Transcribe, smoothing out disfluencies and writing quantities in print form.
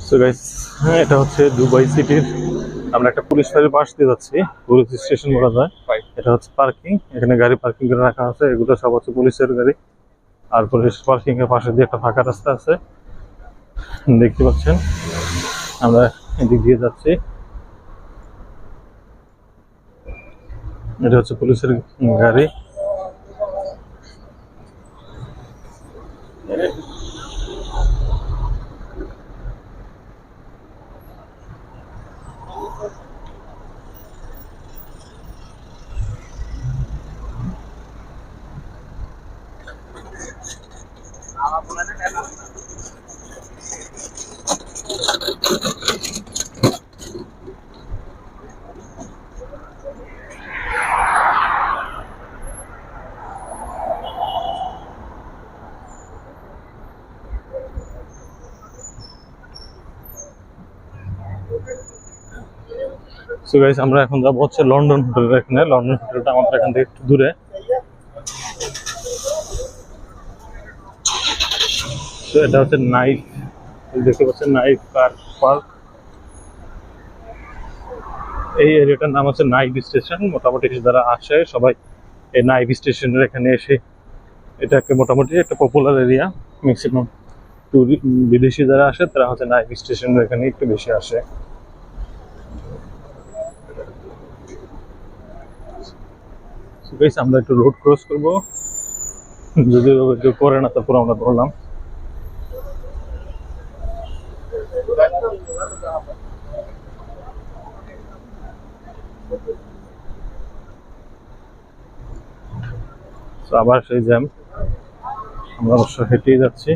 So guys, হ্যাঁ, এটা হচ্ছে দুবাই সিটির। আমরা একটা পুলিশ ফাঁড়ির পাশ দিয়ে যাচ্ছি, পুলিশ স্টেশন বলা যায়। এটা হচ্ছে পার্কিং, এখানে গাড়ি পার্কিং করে রাখা আছে। এগুলো সব হচ্ছে পুলিশের গাড়ি। আর পুলিশ পার্কিং এর পাশে দিয়ে একটা ফাঁকা রাস্তা আছে, দেখতে পাচ্ছেন। আমরা এদিক দিয়ে যাচ্ছি। এটা হচ্ছে পুলিশের গাড়ি। সো গাইস, আমরা এখন যাবো হচ্ছে লন্ডন হোটেলের এখানে। লন্ডন হোটেলটা আমাদের এখান থেকে একটু দূরে। তো এটা হচ্ছে নাইফ, দেখতে পাচ্ছেন, নাইফ কার পার্ক। এই এরিয়াটার নাম হচ্ছে নাইফ স্টেশন। মোটামুটি যারা আসে সবাই এই নাইফ স্টেশনের এখানে এসে, এটাকে মোটামুটি একটা পপুলার এরিয়া। ম্যাক্সিমাম বিদেশি যারা আসে তারা হচ্ছে নাইফ স্টেশনের এখানে একটু বেশি আসে। আমরা একটু রোড ক্রস করবো, যদি কেউ করে না তারপর আমরা ধরলাম। আবার সেই জ্যাম, আমরা অবশ্য হেঁটেই যাচ্ছি।